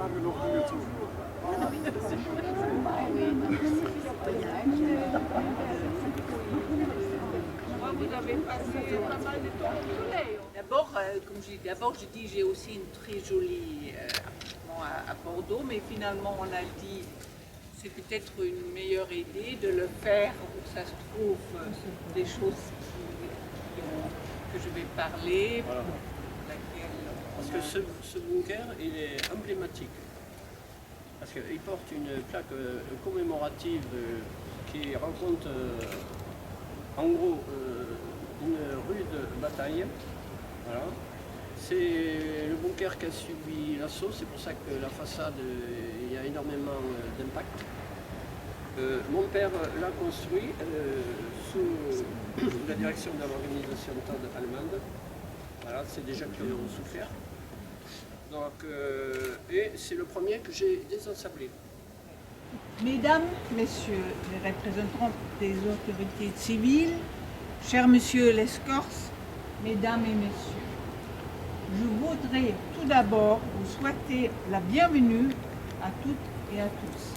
haben wir noch Dinge zu tun. Vous avez passé pas mal de temps au soleil. D'abord, comme je dis, j'ai aussi une très jolie appartement à Bordeaux, mais finalement on a dit c'est peut-être une meilleure idée de le faire où ça se trouve des choses que je vais parler. Voilà. Parce que ce bunker, il est emblématique. Parce qu'il porte une plaque commémorative qui raconte en gros une rude bataille. Voilà. C'est le bunker qui a subi l'assaut, c'est pour ça que la façade, il y a énormément d'impact. Mon père l'a construit sous la direction de l'organisation TAD allemande. Voilà, c'est des gens qui ont souffert. Donc, et c'est le premier que j'ai désensablé. Mesdames, Messieurs les représentants des autorités civiles, cher Monsieur Lescorce, Mesdames et Messieurs, je voudrais tout d'abord vous souhaiter la bienvenue à toutes et à tous.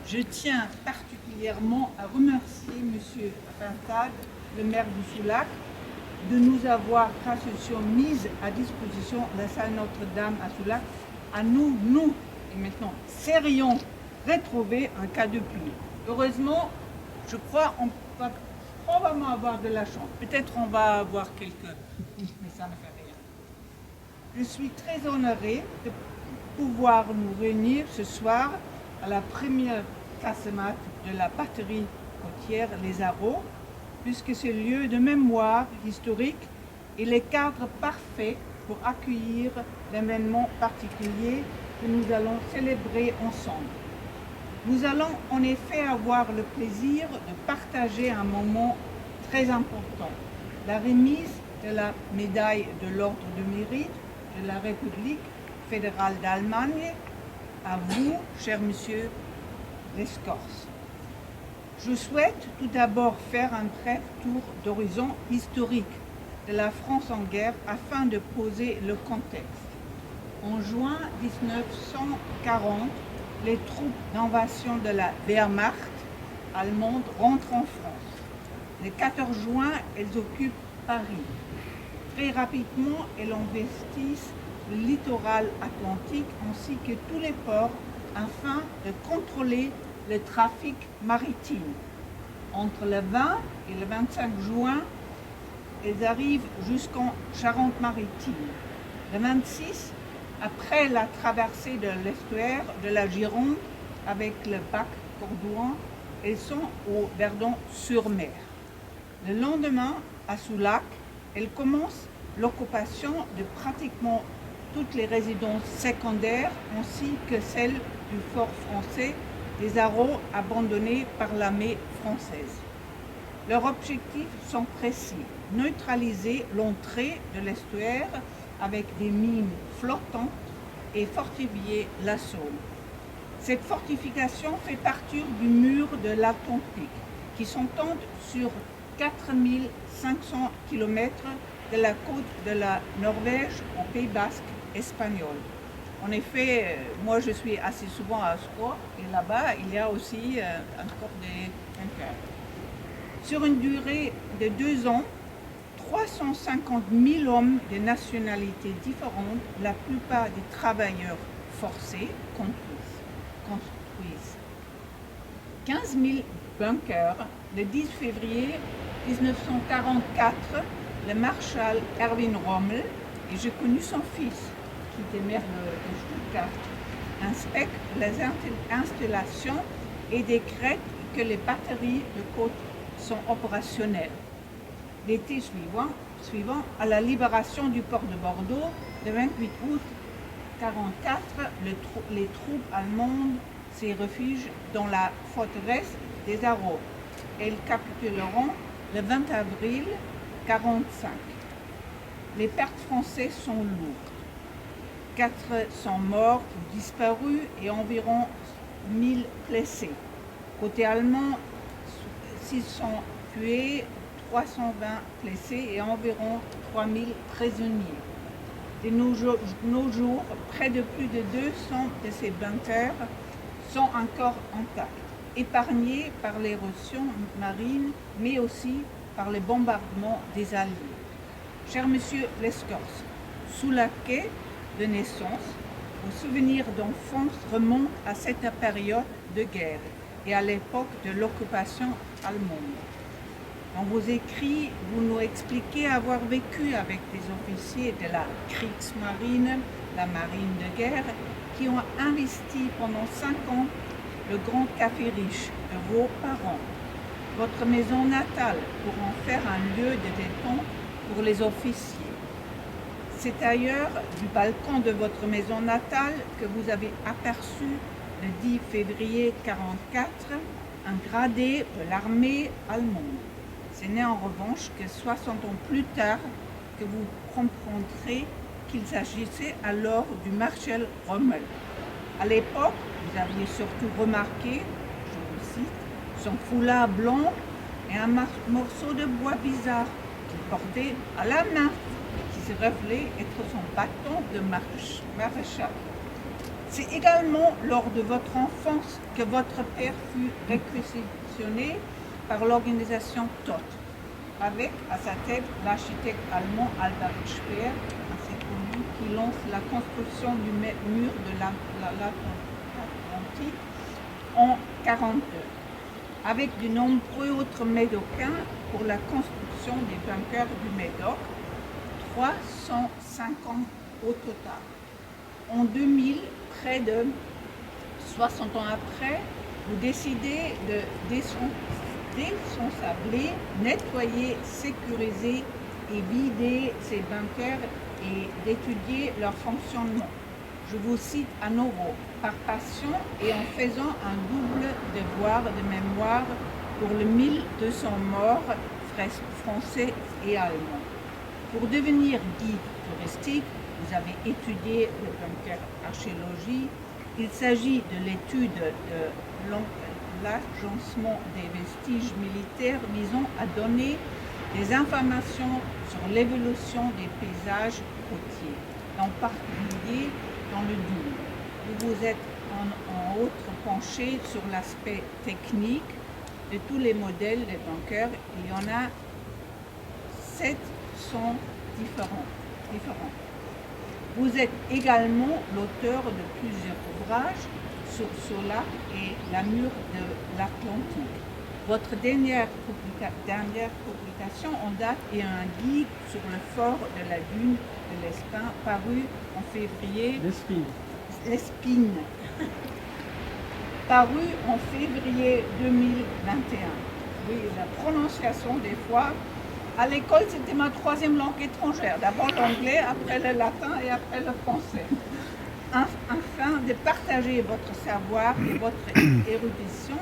Je tiens particulièrement à remercier Monsieur Pintade, le maire du Soulac, de nous avoir gracieusement mise à disposition la salle Notre-Dame à Soulac. À nous, et maintenant, serions retrouvés en cas de pluie. Heureusement, je crois qu'on va probablement avoir de la chance. Peut-être on va avoir quelques... mais ça ne fait rien. Je suis très honorée de pouvoir nous réunir ce soir à la première casemate de la batterie côtière Les Arreaux, puisque ce lieu de mémoire historique est le cadre parfait pour accueillir l'événement particulier que nous allons célébrer ensemble. Nous allons en effet avoir le plaisir de partager un moment très important, la remise de la médaille de l'Ordre de mérite de la République fédérale d'Allemagne à vous, cher Monsieur Lescorce. Je souhaite tout d'abord faire un bref tour d'horizon historique de la France en guerre afin de poser le contexte. En juin 1940, les troupes d'invasion de la Wehrmacht allemande rentrent en France. Le 14 juin, elles occupent Paris. Très rapidement, elles investissent le littoral atlantique ainsi que tous les ports afin de contrôler le trafic maritime. Entre le 20 et le 25 juin, elles arrivent jusqu'en Charente-Maritime. Le 26, après la traversée de l'estuaire de la Gironde avec le bac Cordouan, elles sont au Verdon-sur-Mer. Le lendemain, à Soulac, elles commencent l'occupation de pratiquement toutes les résidences secondaires ainsi que celles du fort français des Arreaux abandonnés par l'armée française. Leurs objectifs sont précis, neutraliser l'entrée de l'estuaire avec des mines flottantes et fortifier la Saône. Cette fortification fait partie du mur de l'Atlantique qui s'entend sur 4500 km de la côte de la Norvège au Pays Basque espagnol. En effet, moi je suis assez souvent à Oslo et là-bas il y a aussi encore des bunkers. Sur une durée de 2 ans, 350 000 hommes de nationalités différentes, la plupart des travailleurs forcés, construisent 15 000 bunkers. Le 10 février 1944, le maréchal Erwin Rommel, et j'ai connu son fils, qui était maire de Stuttgart, inspecte les installations et décrète que les batteries de côte sont opérationnelles. L'été suivant, à la libération du port de Bordeaux, le 28 août 1944, les troupes allemandes se réfugient dans la forteresse des Arreaux. Elles capituleront le 20 avril 1945. Les pertes françaises sont lourdes. 400 morts ou disparus et environ 1000 blessés. Côté allemand, 600 tués, 320 blessés et environ 3000 prisonniers. De nos jours, près de plus de 200 de ces bunkers sont encore intacts, épargnés par l'érosion marine, mais aussi par les bombardements des Alliés. Cher Monsieur Lescorse, sous la quai de naissance, vos souvenirs d'enfance remontent à cette période de guerre et à l'époque de l'occupation allemande. Dans vos écrits, vous nous expliquez avoir vécu avec des officiers de la Kriegsmarine, la marine de guerre, qui ont investi pendant 5 ans le Grand Café Riche de vos parents, votre maison natale, pour en faire un lieu de détente pour les officiers. C'est ailleurs du balcon de votre maison natale que vous avez aperçu le 10 février 1944 un gradé de l'armée allemande. Ce n'est en revanche que 60 ans plus tard que vous comprendrez qu'il s'agissait alors du maréchal Rommel. À l'époque, vous aviez surtout remarqué, je vous cite, son foulard blanc et un morceau de bois bizarre qu'il portait à la main, qui se révélait être son bâton de maréchal. C'est également lors de votre enfance que votre père fut réquisitionné par l'organisation TOT, avec à sa tête l'architecte allemand Albert Speer, assez connu, qui lance la construction du mur de l'Atlantique en 1942, avec de nombreux autres Médocains pour la construction des bunkers du Médoc, 350 au total. En 2000, près de 60 ans après, vous décidez de désensabler, nettoyer, sécuriser et vider ces bunkers et d'étudier leur fonctionnement. Je vous cite à nouveau, par passion et en faisant un double devoir de mémoire pour les 1200 morts français et allemands. Pour devenir guide touristique, vous avez étudié le bunker archéologie. Il s'agit de l'étude de l'agencement des vestiges militaires visant à donner des informations sur l'évolution des paysages côtiers, en particulier dans le Doubs. Vous vous êtes en outre penché sur l'aspect technique de tous les modèles des bunkers. Il y en a 700 différents. Vous êtes également l'auteur de plusieurs ouvrages sur Sola et la mur de l'Atlantique. Votre dernière publication en date est un guide sur le fort de la dune de l'Espin, paru en février. L'Espine. Paru en février 2021. Oui, la prononciation des fois. À l'école, c'était ma 3e langue étrangère. D'abord l'anglais, après le latin et après le français. Afin de partager votre savoir et votre érudition,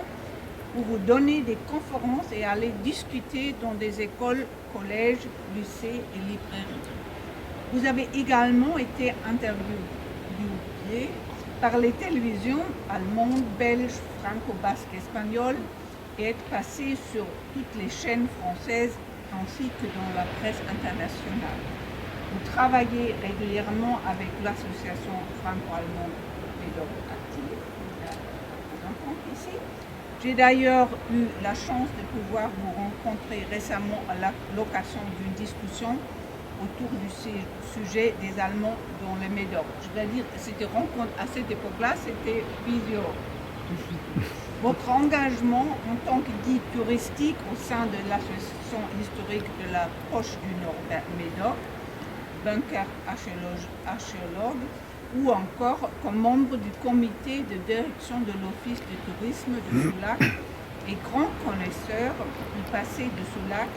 vous vous donnez des conférences et allez discuter dans des écoles, collèges, lycées et librairies. Vous avez également été interviewé par les télévisions allemandes, belges, franco-basques, espagnoles et êtes passé sur toutes les chaînes françaises ainsi que dans la presse internationale. Vous travaillez régulièrement avec l'association franco-allemande Médoc Active, ici. J'ai d'ailleurs eu la chance de pouvoir vous rencontrer récemment à l'occasion d'une discussion autour du sujet des Allemands dans le Médoc. Je dois dire, cette rencontre à cette époque-là, c'était visio. Votre engagement en tant que guide touristique au sein de l'association historique de la Poche du Nord Médoc, bunker archéologue, ou encore comme membre du comité de direction de l'Office de tourisme de Soulac et grand connaisseur du passé de Soulac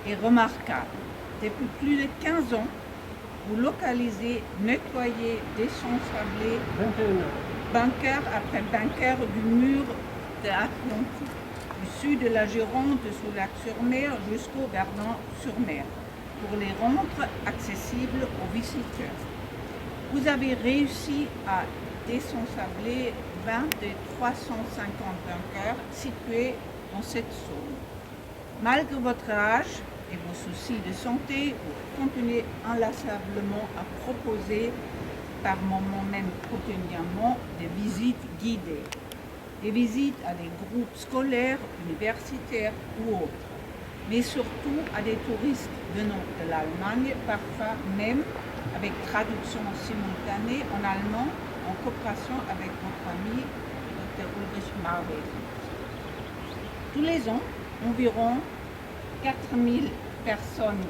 est remarquable. Depuis plus de 15 ans, vous localisez, nettoyez, désensabler bunker après bunker du mur de l'Atlantique, du sud de la Gironde de Soulac-sur-Mer jusqu'au Verdun-sur-Mer, pour les rendre accessibles aux visiteurs. Vous avez réussi à désensabler 20 des 350 bunkers situés dans cette zone. Malgré votre âge et vos soucis de santé, vous continuez inlassablement à proposer par moments même quotidiennement des visites guidées. Des visites à des groupes scolaires, universitaires ou autres, mais surtout à des touristes venant de l'Allemagne, parfois même avec traduction simultanée en allemand, en coopération avec votre ami Dr. Ulrich Marweg. Tous les ans, environ 4000 personnes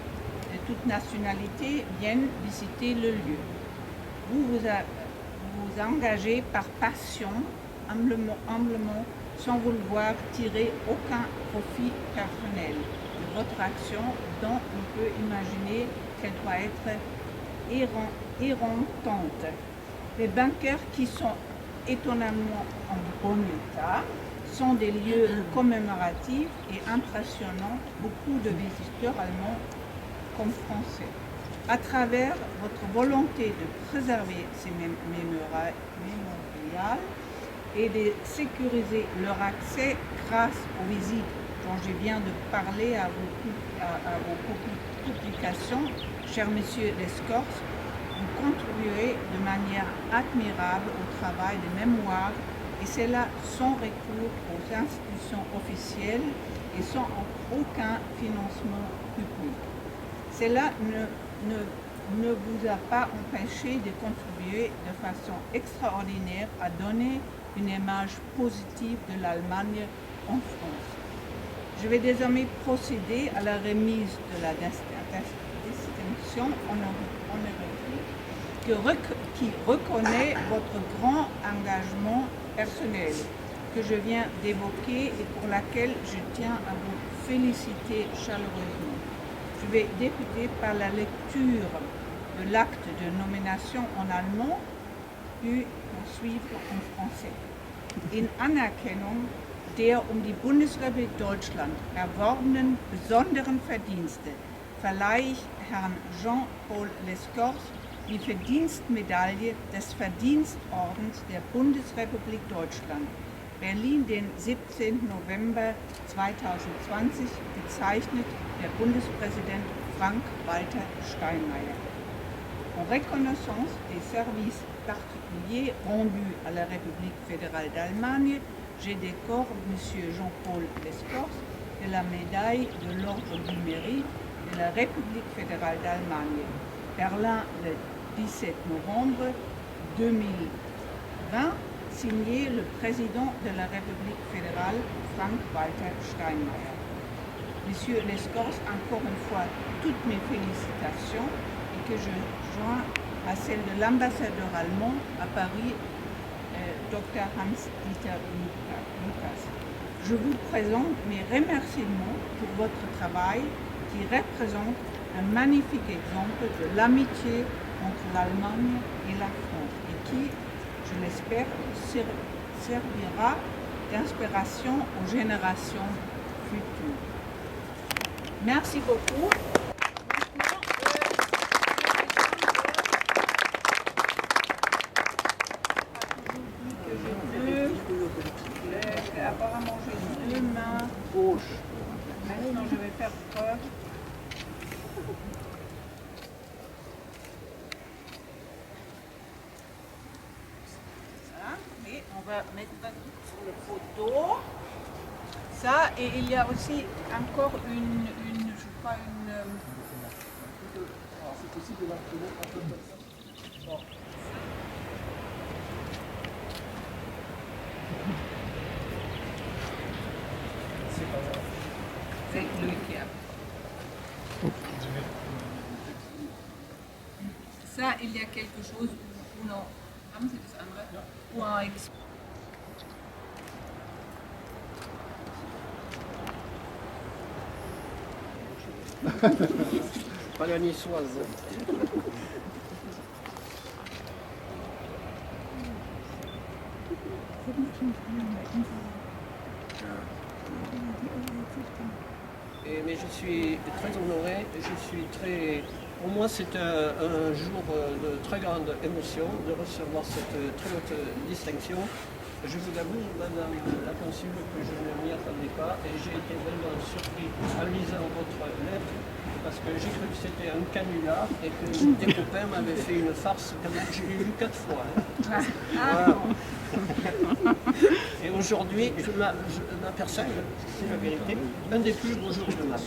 de toutes nationalités viennent visiter le lieu. Vous vous engagez par passion, humblement, sans vouloir tirer aucun profit personnel de votre action dont on peut imaginer qu'elle doit être éreintante. Les bunkers qui sont étonnamment en bon état sont des lieux commémoratifs et impressionnants, beaucoup de visiteurs allemands comme français. À travers votre volonté de préserver ces mémorials et de sécuriser leur accès grâce aux visites dont je viens de parler à vos publications, cher Monsieur Lescorce, vous contribuez de manière admirable au travail de mémoire et cela sans recours aux institutions officielles et sans aucun financement public. Cela ne vous a pas empêché de contribuer de façon extraordinaire à donner une image positive de l'Allemagne en France. Je vais désormais procéder à la remise de la distinction honorifique qui reconnaît votre grand engagement personnel que je viens d'évoquer et pour laquelle je tiens à vous féliciter chaleureusement. Je vais débuter par la lecture de l'acte de nomination en allemand, puis poursuivre en français. In Anerkennung der die Bundesrepublik Deutschland erworbenen besonderen Verdienste verleihe ich Herrn Jean-Paul Lescorce die Verdienstmedaille des Verdienstordens der Bundesrepublik Deutschland, Berlin, den 17. November 2020, gezeichnet der Bundespräsident Frank-Walter Steinmeier. En reconnaissance des services particuliers rendus à la République fédérale d'Allemagne, je décore M. Jean-Paul Lescorce de la médaille de l'Ordre du Mérite de la République fédérale d'Allemagne. Berlin, le 17 novembre 2020, signé le président de la République fédérale, Frank-Walter Steinmeier. Monsieur Lescorce, encore une fois, toutes mes félicitations et que je joins à celle de l'ambassadeur allemand à Paris, Dr. Hans-Dieter Lucas. Je vous présente mes remerciements pour votre travail qui représente un magnifique exemple de l'amitié entre l'Allemagne et la France et qui, je l'espère, servira d'inspiration aux générations futures. Merci beaucoup. Apparemment, j'ai deux mains gauches. Maintenant, je vais faire preuve. Voilà. Et on va mettre sur le photo. Ça, et il y a aussi encore une je crois, une... C'est possible de l'imprimer un peu comme ça. C'est pas grave. C'est lui qui a. Ça, il y a quelque chose ou non. Haben Sie das andere? Ja. Ou un Pas la niçoise. Mais je suis très honoré, pour moi c'est un jour de très grande émotion de recevoir cette très haute distinction. Je vous avoue, Madame la Consul, que je ne m'y attendais pas et j'ai été vraiment surpris en lisant votre lettre parce que j'ai cru que c'était un canular et que des copains m'avaient fait une farce. Je l'ai lu 4 fois. Hein. Voilà. Et aujourd'hui, je m'aperçois que c'est la vérité, un des plus beaux jours de ma vie.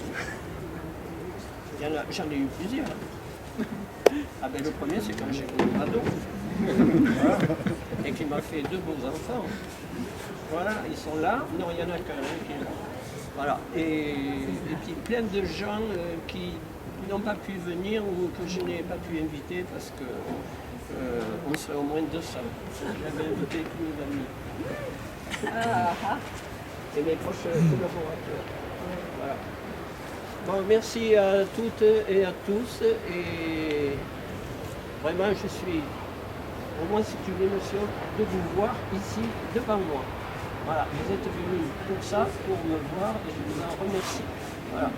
J'en ai eu plusieurs. Ah ben, le premier, c'est quand j'ai connu Mado. Et qui m'a fait 2 beaux enfants. Voilà, ils sont là. Non, il n'y en a qu'un qui est là. Voilà. Et puis plein de gens qui n'ont pas pu venir ou que je n'ai pas pu inviter parce que on serait au moins 200. J'avais invité tous mes amis. Et mes proches collaborateurs. Voilà. Bon, merci à toutes et à tous. Et vraiment, je suis, au moins c'est une émotion de vous voir ici devant moi. Voilà, vous êtes venus pour ça, pour me voir, et je vous en remercie. Voilà.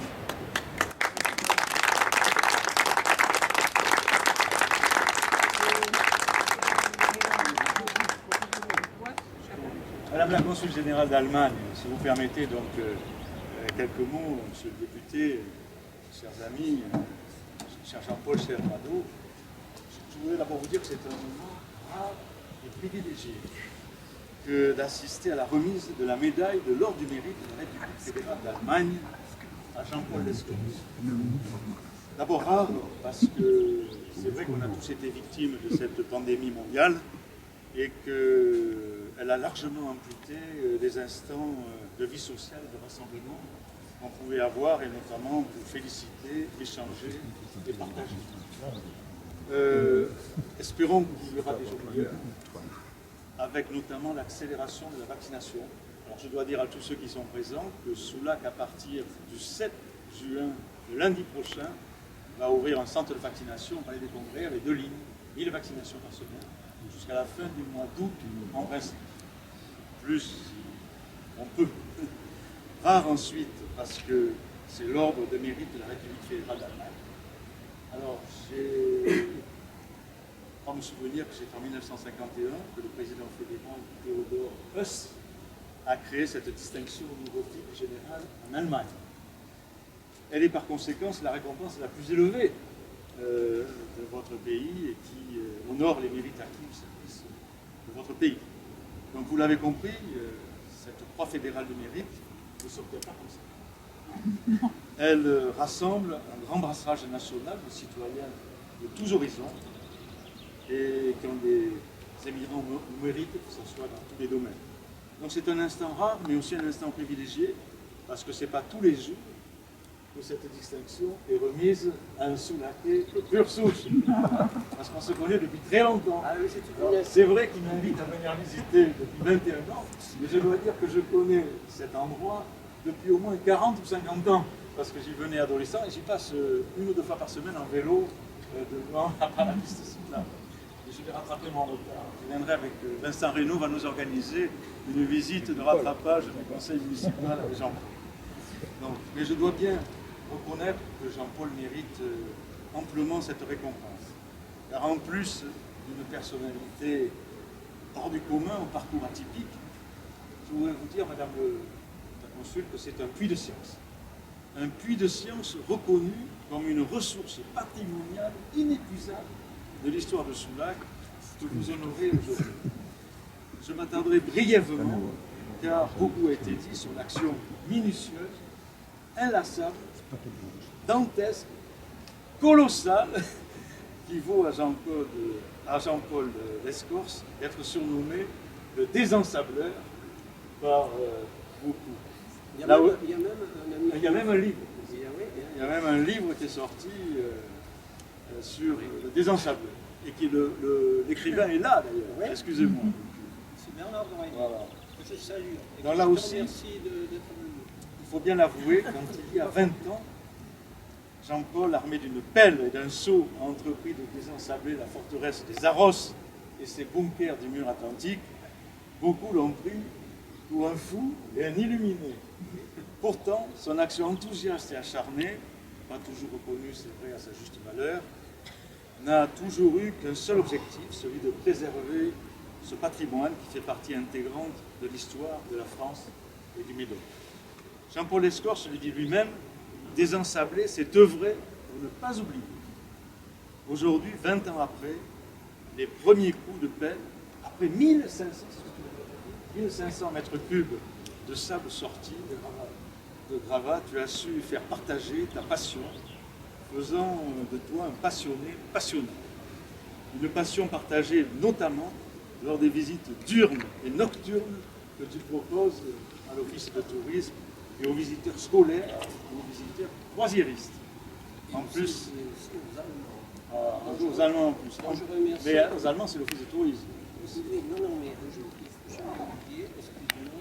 Madame la Consul Générale d'Allemagne, si vous permettez donc quelques mots, Monsieur le député, chers amis, cher Jean-Paul, cher Mado, je voudrais d'abord vous dire que c'est un moment rare et privilégié que d'assister à la remise de la médaille de l'Ordre du Mérite de la République fédérale d'Allemagne à Jean-Paul Lescorse. D'abord rare parce que c'est vrai qu'on a tous été victimes de cette pandémie mondiale et qu'elle a largement amputé les instants de vie sociale et de rassemblement qu'on pouvait avoir, et notamment vous féliciter, échanger et partager. Espérons qu'il y aura des jours meilleurs, avec notamment l'accélération de la vaccination. Alors je dois dire à tous ceux qui sont présents que Soulac, à partir du 7 juin, le lundi prochain, va ouvrir un centre de vaccination au Palais des Congrès avec 2 lignes, 1000 vaccinations par semaine, jusqu'à la fin du mois d'août en principe. Plus si on peut. Rare ensuite, parce que c'est l'ordre de mérite de la République fédérale d'Allemagne. Alors, je crois me souvenir que c'est en 1951 que le président fédéral Theodor Heuss a créé cette distinction au niveau général en Allemagne. Elle est par conséquent la récompense la plus élevée de votre pays et qui honore les mérites acquis au service de votre pays. Donc vous l'avez compris, cette croix fédérale de mérite ne s'obtient pas comme ça. Elle rassemble un grand brassage national de citoyens de tous horizons et qui ont des éminents mérites, que ce soit dans tous les domaines. Donc c'est un instant rare, mais aussi un instant privilégié, parce que ce n'est pas tous les jours que cette distinction est remise à un Soulacais de pure souche. Parce qu'on se connaît depuis très longtemps. C'est vrai qu'il m'invite à venir visiter depuis 21 ans, mais je dois dire que je connais cet endroit depuis au moins 40 ou 50 ans, parce que j'y venais adolescent et j'y passe 1 ou 2 fois par semaine en vélo devant la piste cyclable. Et je vais rattraper mon retard. Je viendrai avec Vincent Reynaud, va nous organiser une visite de rattrapage du conseil municipal avec Jean-Paul. Mais je dois bien reconnaître que Jean-Paul mérite amplement cette récompense. Car en plus d'une personnalité hors du commun, au parcours atypique, je voudrais vous dire, Madame la Consul, que c'est un puits de science. Un puits de science reconnu comme une ressource patrimoniale inépuisable de l'histoire de Soulac que vous honorez aujourd'hui. Je m'attarderai brièvement, car beaucoup a été dit sur l'action minutieuse, inlassable, dantesque, colossale, qui vaut à Jean-Paul Lescorse d'être surnommé le désensableur par beaucoup. Il y a même un livre. Il y a même un livre qui est sorti sur le désensableur. Et qui l'écrivain est là d'ailleurs, excusez-moi. C'est Bernard Doyen. Voilà. Je salue. Donc là aussi, merci d'être venu. Il faut bien l'avouer, quand il y a 20 ans, Jean-Paul, armé d'une pelle et d'un seau, a entrepris de désensabler la forteresse des Arros et ses bunkers du mur atlantique. Beaucoup l'ont pris pour un fou et un illuminé. Pourtant, son action enthousiaste et acharnée, pas toujours reconnue, c'est vrai, à sa juste valeur, n'a toujours eu qu'un seul objectif, celui de préserver ce patrimoine qui fait partie intégrante de l'histoire de la France et du Médoc. Jean-Paul Lescorse le dit lui-même, désensabler, c'est œuvrer pour ne pas oublier. Aujourd'hui, 20 ans après, les premiers coups de pelle, après 1500 mètres cubes de sable sorti, de gravats, tu as su faire partager ta passion, faisant de toi un passionné. Une passion partagée notamment lors des visites diurnes et nocturnes que tu proposes à l'Office de tourisme et aux visiteurs scolaires et aux visiteurs croisiéristes. En plus, aux Allemands en plus. Mais aux Allemands, c'est l'Office de tourisme. Non, mais je vais oublier, excusez-moi,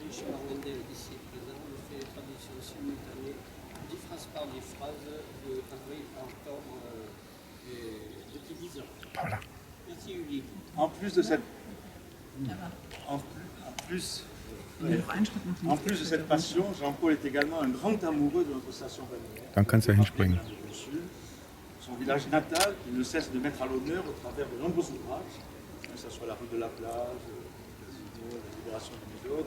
Richard Wendel, ici présent, nous fait les traductions simultanées des phrases par des phrases de avril à octobre depuis 10 ans. Voilà. Merci Uli. En plus de cette, en plus de cette passion, Jean-Paul est également un grand amoureux de notre station balnéaire. Dann kannst du hinspringen. Son village natal, qu'il ne cesse de mettre à l'honneur au travers de nombreux ouvrages, que ce soit la rue de la plage, la libération du Médoc.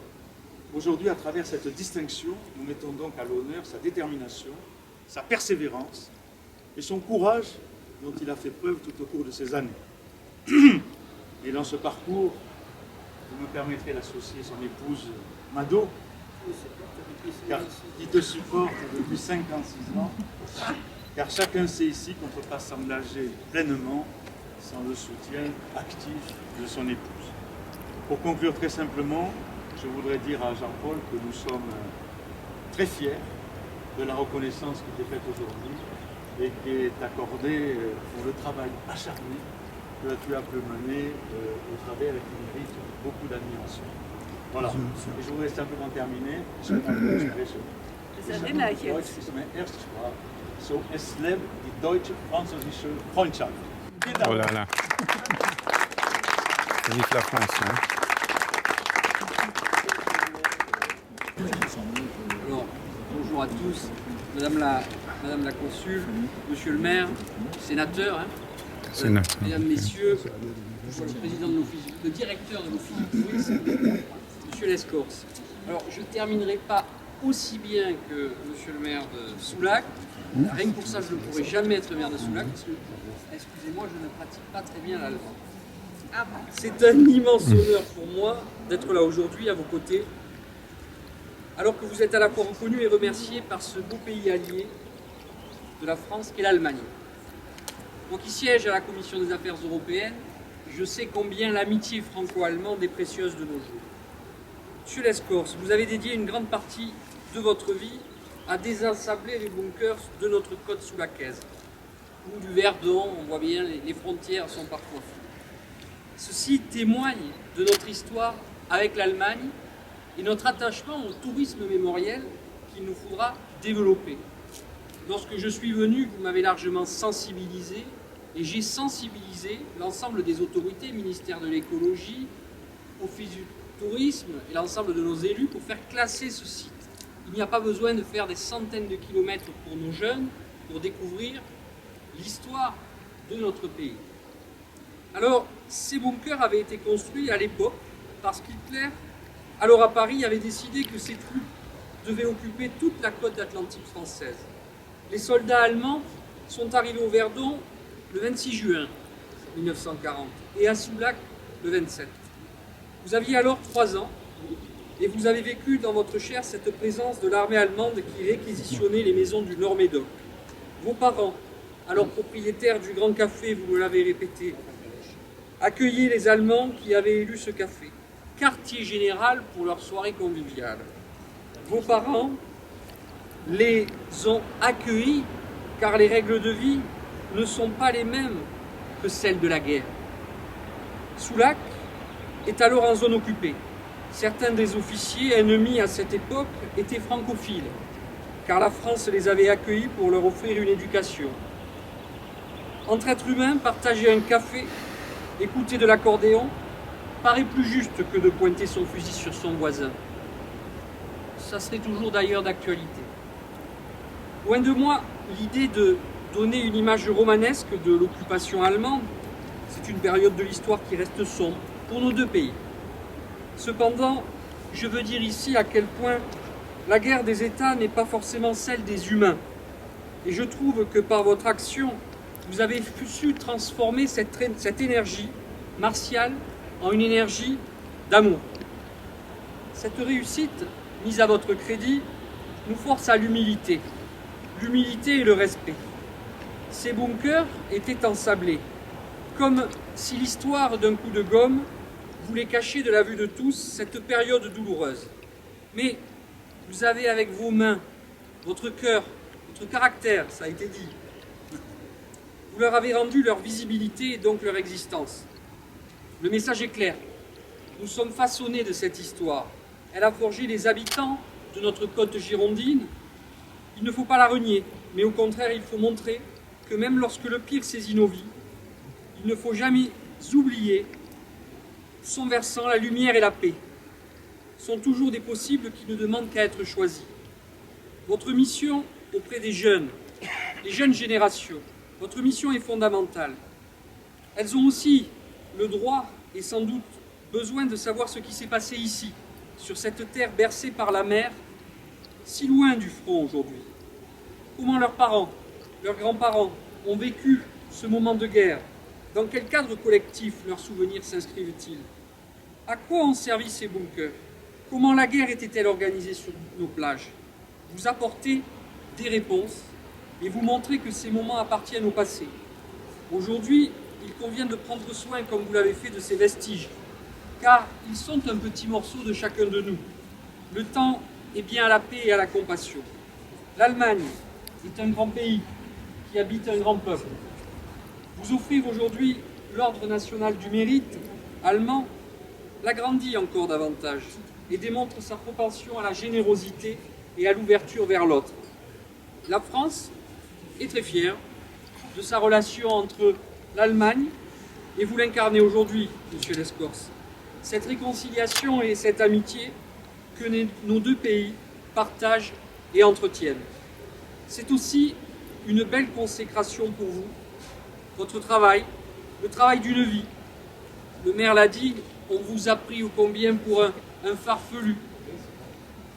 Aujourd'hui, à travers cette distinction, nous mettons donc à l'honneur sa détermination, sa persévérance et son courage dont il a fait preuve tout au cours de ces années. Et dans ce parcours, vous me permettrez d'associer son épouse Mado, qui te supporte depuis 56 ans, car chacun sait ici qu'on ne peut pas s'engager pleinement sans le soutien actif de son épouse. Pour conclure très simplement, je voudrais dire à Jean-Paul que nous sommes très fiers de la reconnaissance qui est faite aujourd'hui et qui est accordée pour le travail acharné que tu as pu mener au travers et qui mérite beaucoup d'admiration. Voilà. Et je voudrais simplement terminer. Das erinnere ich Deutsch jetzt. ist meine erste Sprache. So, es lebt die deutsche-französische Freundschaft. Vielen Dank. Oh là là. Vive la France. Hein. Alors, bonjour à tous, Madame la consul, Monsieur le maire, sénateur, hein, Sénateur, Mesdames, ok. Messieurs, le président de l'office, le directeur de l'office du tourisme, Monsieur Lescorce. Alors, je ne terminerai pas aussi bien que Monsieur le maire de Soulac. Rien que pour ça, je ne pourrai jamais être maire de Soulac, parce que, excusez-moi, je ne pratique pas très bien l'allemand. C'est un immense honneur pour moi d'être là aujourd'hui à vos côtés, alors que vous êtes à la fois reconnus et remerciés par ce beau pays allié de la France qu'est l'Allemagne. Moi qui siège à la Commission des Affaires européennes, je sais combien l'amitié franco-allemande est précieuse de nos jours. Monsieur Lescorce, vous avez dédié une grande partie de votre vie à désensabler les bunkers de notre côte soulacaise, ou du Verdon, on voit bien, les frontières sont parfois floues. Ceci témoigne de notre histoire avec l'Allemagne et notre attachement au tourisme mémoriel qu'il nous faudra développer. Lorsque je suis venu, vous m'avez largement sensibilisé et j'ai sensibilisé l'ensemble des autorités, ministère de l'écologie, office du tourisme et l'ensemble de nos élus pour faire classer ce site. Il n'y a pas besoin de faire des centaines de kilomètres pour nos jeunes pour découvrir l'histoire de notre pays. Alors, ces bunkers avaient été construits à l'époque parce qu'Hitler, alors à Paris, avait décidé que ses troupes devaient occuper toute la côte atlantique française. Les soldats allemands sont arrivés au Verdon le 26 juin 1940 et à Soulac le 27. Vous aviez alors 3 ans et vous avez vécu dans votre chair cette présence de l'armée allemande qui réquisitionnait les maisons du Nord-Médoc. Vos parents, alors propriétaires du Grand Café, vous me l'avez répété, accueillaient les Allemands qui avaient élu ce café, quartier général pour leur soirée conviviale. Vos parents les ont accueillis car les règles de vie ne sont pas les mêmes que celles de la guerre. Soulac est alors en zone occupée. Certains des officiers ennemis à cette époque étaient francophiles, car la France les avait accueillis pour leur offrir une éducation. Entre êtres humains, partager un café, écouter de l'accordéon, paraît plus juste que de pointer son fusil sur son voisin. Ça serait toujours d'ailleurs d'actualité. Loin de moi l'idée de donner une image romanesque de l'occupation allemande. C'est une période de l'histoire qui reste sombre pour nos deux pays. Cependant, je veux dire ici à quel point la guerre des États n'est pas forcément celle des humains, Et je trouve que par votre action, vous avez su transformer cette énergie martiale en une énergie d'amour. Cette réussite, mise à votre crédit, nous force à l'humilité. L'humilité et le respect. Ces bunkers étaient ensablés, comme si l'histoire d'un coup de gomme voulait cacher de la vue de tous cette période douloureuse. Mais vous avez avec vos mains, votre cœur, votre caractère, ça a été dit. Vous leur avez rendu leur visibilité et donc leur existence. Le message est clair. Nous sommes façonnés de cette histoire. Elle a forgé les habitants de notre côte girondine. Il ne faut pas la renier, mais au contraire, il faut montrer que même lorsque le pire saisit nos vies, il ne faut jamais oublier son versant, la lumière et la paix. Sont toujours des possibles qui ne demandent qu'à être choisis. Votre mission auprès des jeunes, les jeunes générations, votre mission est fondamentale. Elles ont aussi le droit et sans doute besoin de savoir ce qui s'est passé ici, sur cette terre bercée par la mer, si loin du front aujourd'hui. Comment leurs parents, leurs grands-parents ont vécu ce moment de guerre? Dans quel cadre collectif leurs souvenirs s'inscrivent-ils? À quoi ont servi ces bunkers? Comment la guerre était-elle organisée sur nos plages? Vous apportez des réponses et vous montrez que ces moments appartiennent au passé. Aujourd'hui, il convient de prendre soin, comme vous l'avez fait, de ces vestiges, car ils sont un petit morceau de chacun de nous. Le temps est bien à la paix et à la compassion. L'Allemagne est un grand pays qui habite un grand peuple. Vous offrir aujourd'hui l'Ordre national du mérite allemand l'agrandit encore davantage et démontre sa propension à la générosité et à l'ouverture vers l'autre. La France est très fière de sa relation entre l'Allemagne et vous l'incarnez aujourd'hui, Monsieur Lescors. Cette réconciliation et cette amitié que nos deux pays partagent et entretiennent. C'est aussi une belle consécration pour vous, votre travail, le travail d'une vie. Le maire l'a dit, on vous a pris ô combien pour un farfelu.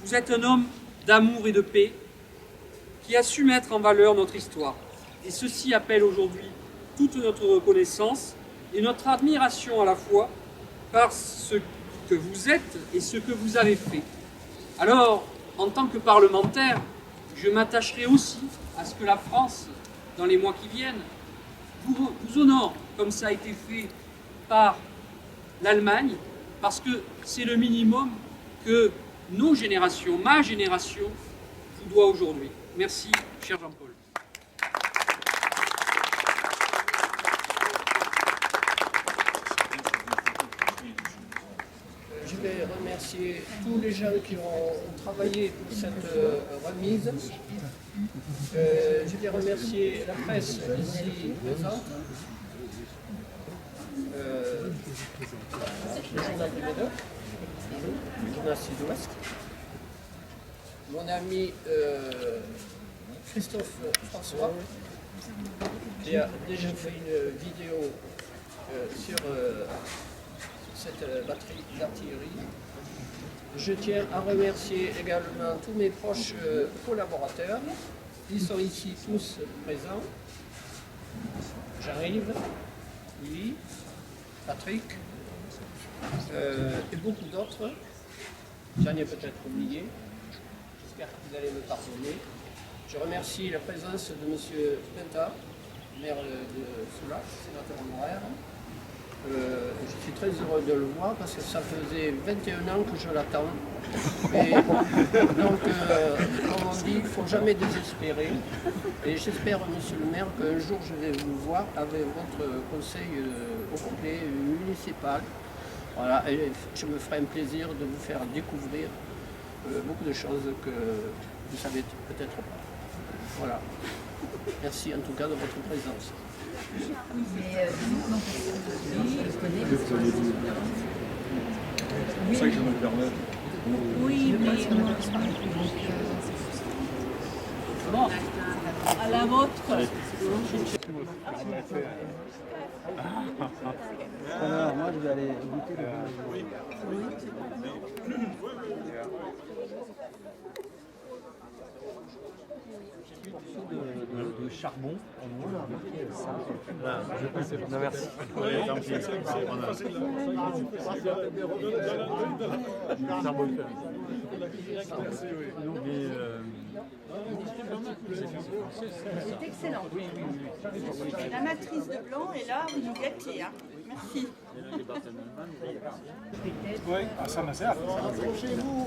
Vous êtes un homme d'amour et de paix qui a su mettre en valeur notre histoire. Et ceci appelle aujourd'hui toute notre reconnaissance et notre admiration à la fois par ce que vous êtes et ce que vous avez fait. Alors, en tant que parlementaire, je m'attacherai aussi à ce que la France, dans les mois qui viennent, vous honore, comme ça a été fait par l'Allemagne, parce que c'est le minimum que nos générations, ma génération, vous doit aujourd'hui. Merci, cher Jean-Paul. Je vais remercier tous les gens qui ont travaillé pour cette remise. Je vais remercier la presse ici présente, le journal du Médoc, le journal Sud-Ouest, mon ami Christophe François, qui a déjà fait une vidéo sur cette batterie d'artillerie. Je tiens à remercier également tous mes proches collaborateurs. Ils sont ici tous présents. J'arrive, Louis, Patrick, et beaucoup d'autres. J'en ai peut-être oublié. J'espère que vous allez me pardonner. Je remercie la présence de M. Penta, maire de Soulac, sénateur honoraire. Je suis très heureux de le voir parce que ça faisait 21 ans que je l'attends. Et donc, comme on dit, il ne faut jamais désespérer. Et j'espère, monsieur le maire, qu'un jour je vais vous voir avec votre conseil au complet municipal. Voilà, et je me ferai un plaisir de vous faire découvrir beaucoup de choses que vous ne savez peut-être pas. Voilà. Merci en tout cas de votre présence. C'est ça que je me permets. Oui, mais bon, à la vôtre. Alors, moi, je vais aller goûter le vin. Oui. le charbon. On a remarqué ça. Non, merci. C'est excellent. La matrice de blanc est là, vous nous gâtez. Hein. Merci. Oui, ça me sert. Chez vous,